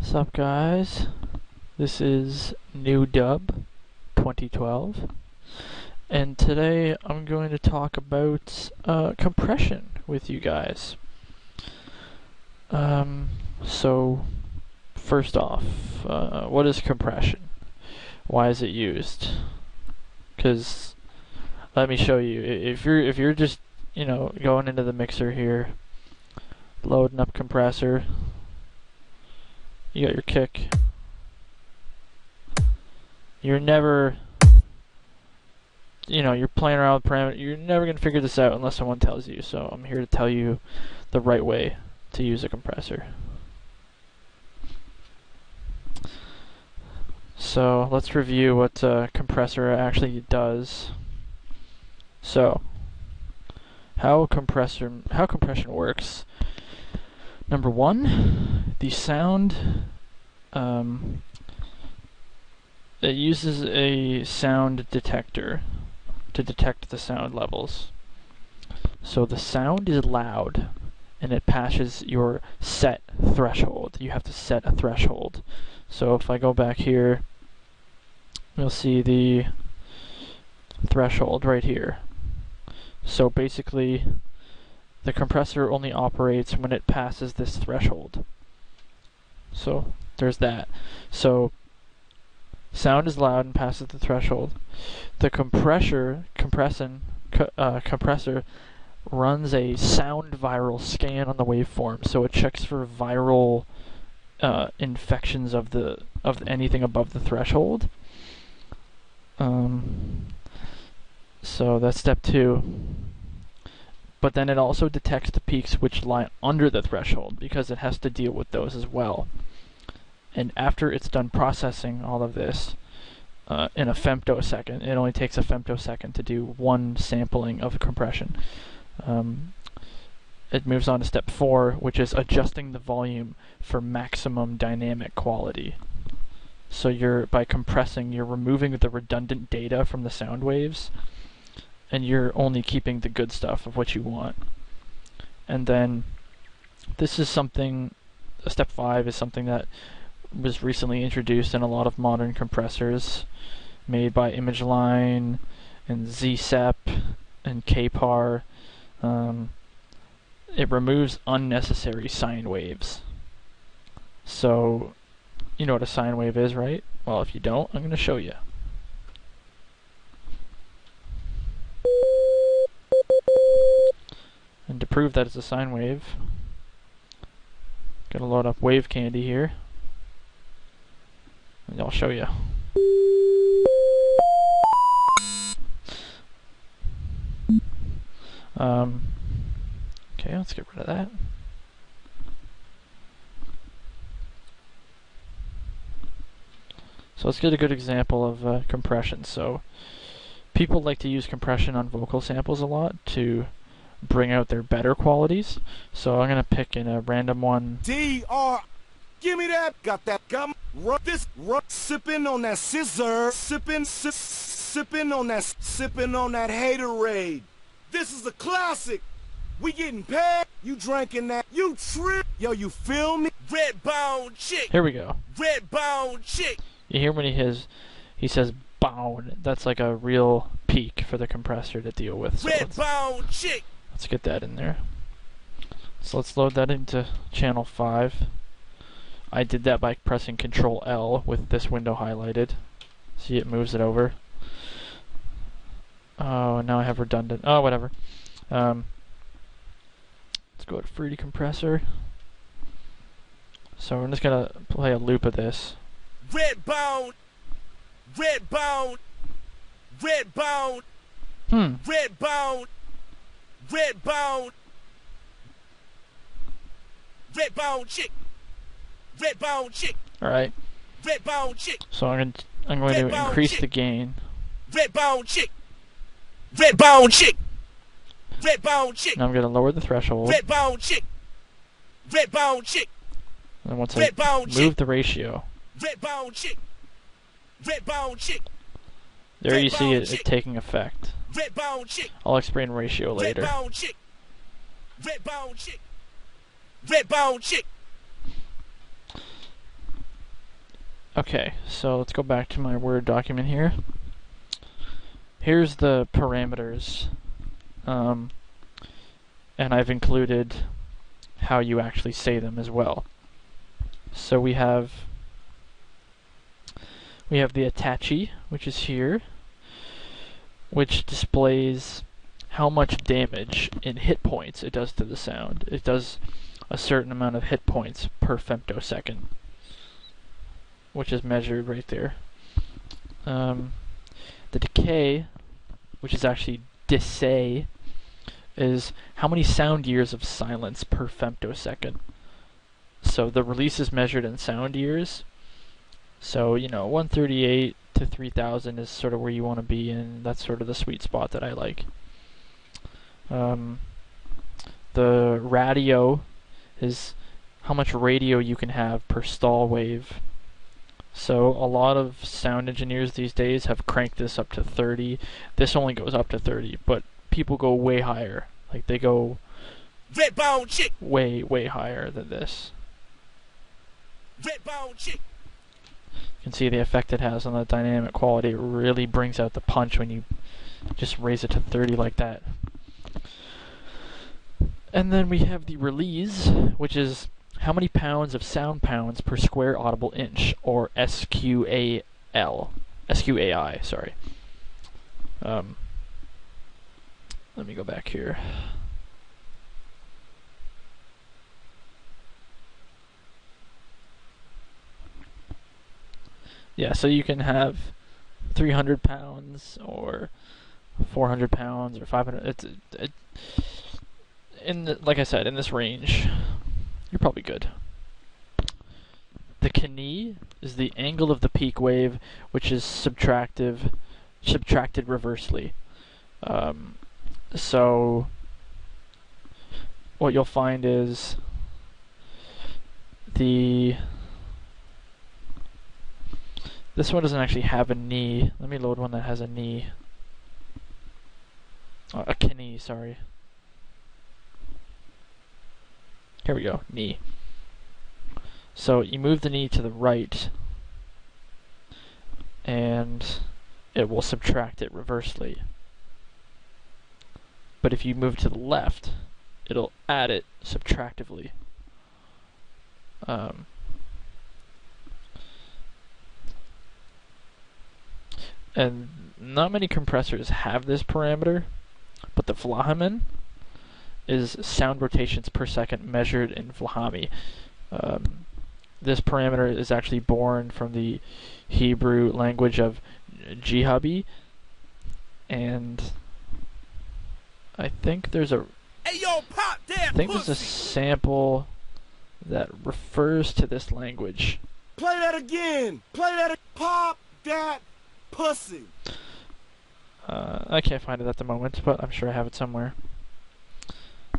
What's up, guys? This is New Dub 2012, and today I'm going to talk about compression with you guys. So first off, what is compression? Why is it used? Because let me show you. If you're just going into the mixer here, loading up compressor. You got your kick. You're never, you're playing around with parameters. You're never going to figure this out unless someone tells you. So I'm here to tell you the right way to use a compressor. So let's review what a compressor actually does. So how compression works. Number one, the sound, it uses a sound detector to detect the sound levels. So the sound is loud and it passes your set threshold. You have to set a threshold. So if I go back here, you'll see the threshold right here. So basically, the compressor only operates when it passes this threshold. So there's that. So sound is loud and passes the threshold. The compressor runs a sound viral scan on the waveform, so it checks for viral infections of anything above the threshold. So that's step two. But then it also detects the peaks which lie under the threshold, because it has to deal with those as well. And after it's done processing all of this in a femtosecond, it only takes a femtosecond to do one sampling of compression. It moves on to step 4, which is adjusting the volume for maximum dynamic quality. So by compressing, you're removing the redundant data from the sound waves, and you're only keeping the good stuff of what you want. And then this is something, step 5 is something that was recently introduced in a lot of modern compressors made by ImageLine and ZSEP and KPAR. It removes unnecessary sine waves. So, you know what a sine wave is, right? Well, if you don't, I'm going to show you. And to prove that it's a sine wave, gonna load up Wave Candy here, and I'll show you. Okay, let's get rid of that. So let's get a good example of compression. So people like to use compression on vocal samples a lot to bring out their better qualities. So I'm gonna pick in a random one. DR, give me that. Got that gum. Run this. Sipping on that scissor. Sipping on that haterade. This is a classic. We getting paid. You drinking that? You trip? Yo, you feel me? Red bone chick. Here we go. Red bone chick. You hear when he says "bone." That's like a real peak for the compressor to deal with. So Red bone chick. Let's get that in there. So let's load that into channel 5. I did that by pressing Control L with this window highlighted. See, it moves it over. Oh, now I have redundant. Oh, whatever. Let's go to Fruity Compressor. So we're just gonna play a loop of this. Red bone. Red bone. Red bone. Red bone. Red bone. Red bone chick. Red bone chick. All right. Red bone chick. So I'm going to increase the gain. Red bone chick. Red bone chick. Red bone chick. Now I'm going to lower the threshold. Red bone chick. Red bone chick. And then once I move the ratio, red bone chick. Red bone chick. There you see it taking effect. Red bone chick. I'll explain ratio later. Red bone chick. Red bone chick. Red bone chick. Okay, so let's go back to my Word document here. Here's the parameters, and I've included how you actually say them as well. So we have the Attachee, which is here, which displays how much damage in hit points it does to the sound. It does a certain amount of hit points per femtosecond, which is measured right there. The decay, which is actually decay, is how many sound years of silence per femtosecond. So the release is measured in sound years. So, 138 to 3000 is sort of where you want to be, and that's sort of the sweet spot that I like. The radio is how much radio you can have per stall wave. So a lot of sound engineers these days have cranked this up to 30. This only goes up to 30, but people go way higher. Like they go way higher than this. You can see the effect it has on the dynamic quality. It really brings out the punch when you just raise it to 30 like that. And then we have the release, which is how many pounds of sound pounds per square audible inch, or SQAI, sorry. Let me go back here. Yeah, so you can have 300 pounds or 400 pounds or 500. Like I said, in this range, you're probably good. The Knee is the angle of the peak wave, which is subtracted reversely. So what you'll find is this one doesn't actually have a knee. Let me load one that has a knee. Oh, a knee, sorry. Here we go, knee. So you move the knee to the right, and it will subtract it reversely. But if you move to the left, it'll add it subtractively. And not many compressors have this parameter, but the Vlahami is sound rotations per second measured in Vlahami. This parameter is actually born from the Hebrew language of Jihabi, and I think there's a sample that refers to this language. Play that again. Pop that pussy. I can't find it at the moment, but I'm sure I have it somewhere.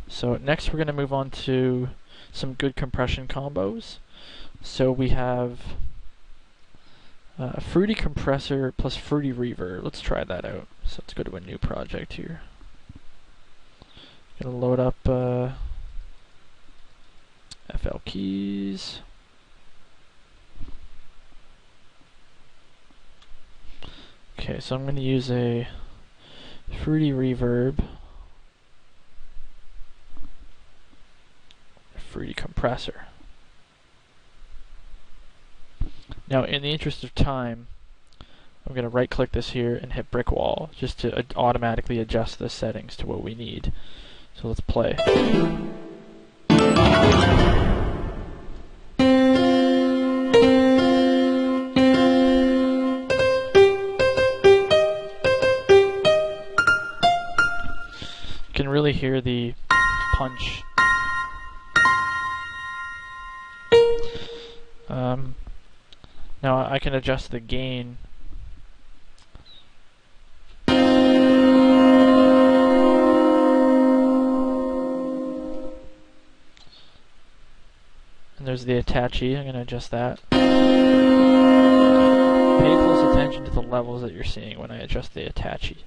So next we're going to move on to some good compression combos. So we have Fruity Compressor plus Fruity Reverb. Let's try that out. So let's go to a new project here. Gonna load up FL Keys. Okay, so I'm going to use a Fruity Reverb, Fruity Compressor. Now, in the interest of time, I'm going to right-click this here and hit Brick Wall, just to automatically adjust the settings to what we need. So let's play. You can really hear the punch. Now I can adjust the gain. And there's the Attachee. I'm going to adjust that. Pay close attention to the levels that you're seeing when I adjust the Attachee.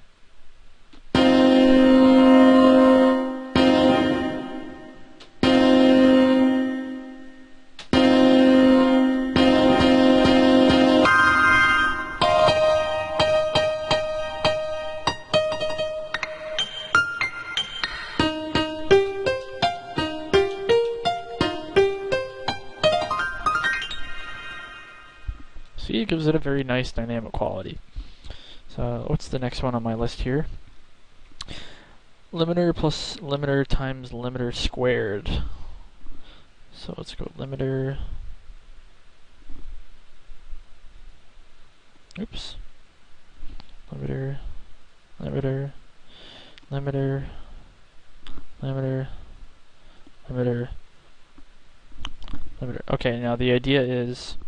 See, it gives it a very nice dynamic quality. So what's the next one on my list here? Limiter plus limiter times limiter squared. So let's go limiter. Oops. Limiter, limiter, limiter, limiter, limiter, limiter. Okay, now the idea is,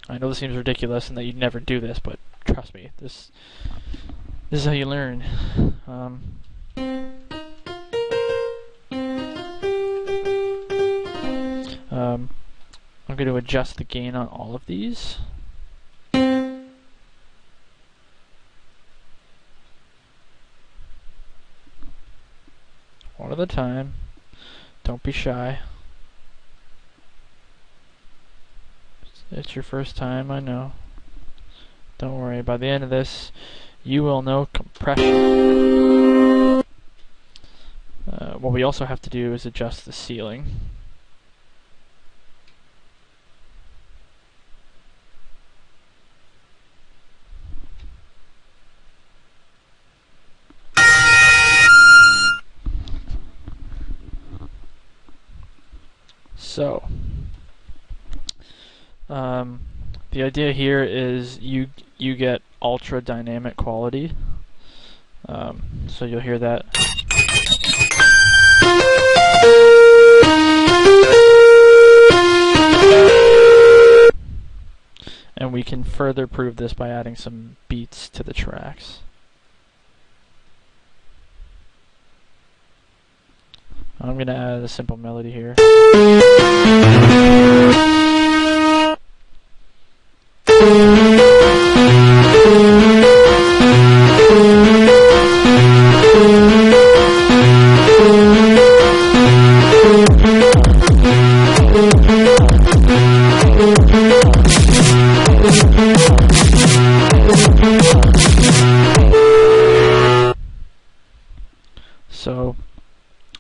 I know this seems ridiculous and that you'd never do this, but trust me, this is how you learn. I'm going to adjust the gain on all of these. One at a time. Don't be shy. It's your first time, I know. Don't worry, by the end of this, you will know compression. What we also have to do is adjust the ceiling. So, the idea here is you get ultra dynamic quality. So you'll hear that. And we can further prove this by adding some beats to the tracks. I'm going to add a simple melody here. So,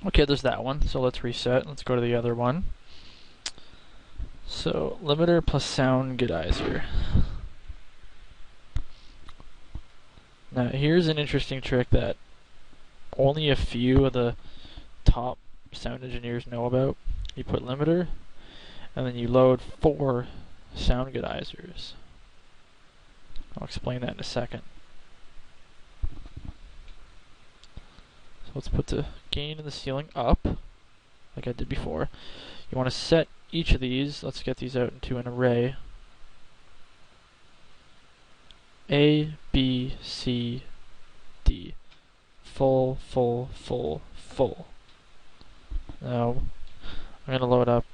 okay, there's that one. So let's reset. Let's go to the other one. So, limiter plus sound goodizer. Now, here's an interesting trick that only a few of the top sound engineers know about. You put limiter, and then you load 4 sound goodizers. I'll explain that in a second. So let's put the gain and the ceiling up, like I did before. You want to set each of these, let's get these out into an array. A, B, C, D. Full, full, full, full. Now, I'm going to load up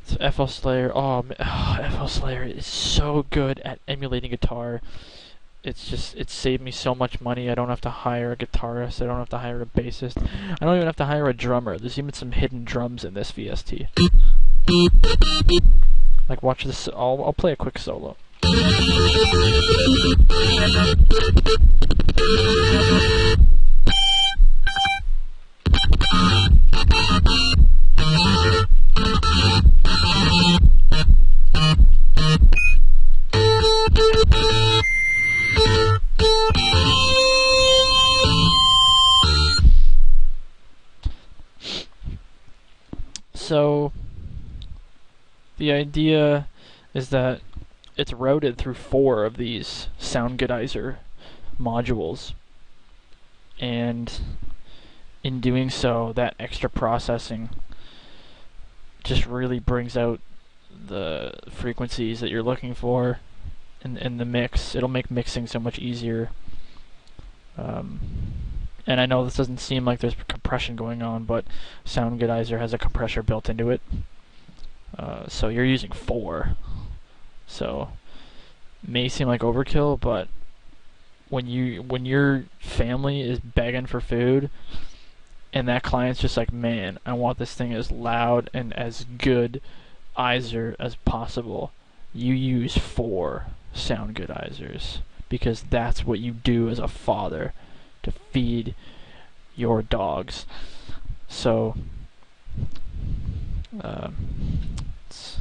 FL Slayer. FL Slayer is so good at emulating guitar. It's saved me so much money. I don't have to hire a guitarist. I don't have to hire a bassist. I don't even have to hire a drummer. There's even some hidden drums in this VST. Like, watch this. I'll play a quick solo. So, the idea is that it's routed through 4 of these sound goodizer modules, and in doing so, that extra processing just really brings out the frequencies that you're looking for in the mix. It'll make mixing so much easier. And I know this doesn't seem like there's compression going on, but Sound Goodizer has a compressor built into it. So you're using 4. So may seem like overkill, but when your family is begging for food and that client's just like, man, I want this thing as loud and as good Izer as possible, you use 4 Sound Goodizers, because that's what you do as a father to feed your dogs. So let's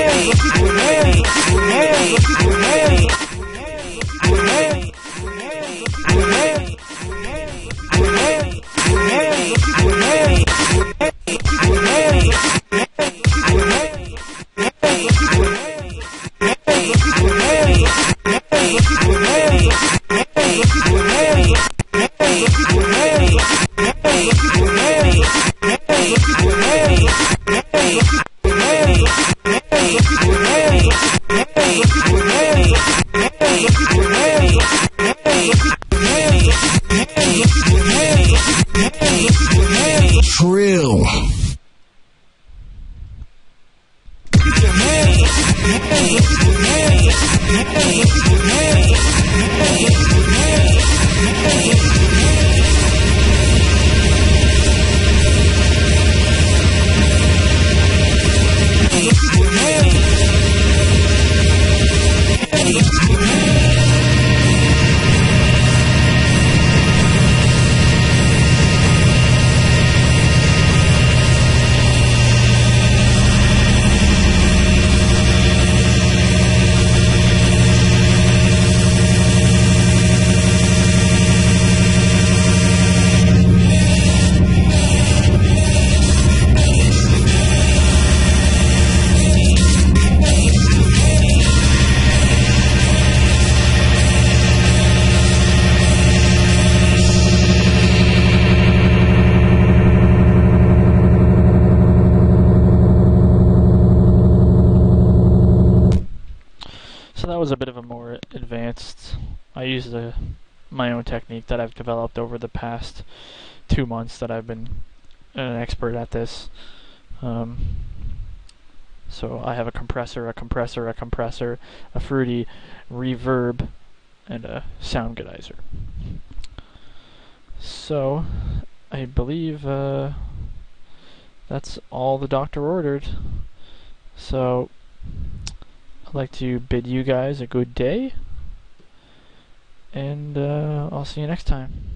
Trill. So that was a bit of a more advanced. I used my own technique that I've developed over the past 2 months that I've been an expert at this. So I have a compressor, a fruity reverb, and a sound goodizer. So I believe that's all the doctor ordered. So I'd like to bid you guys a good day, and I'll see you next time.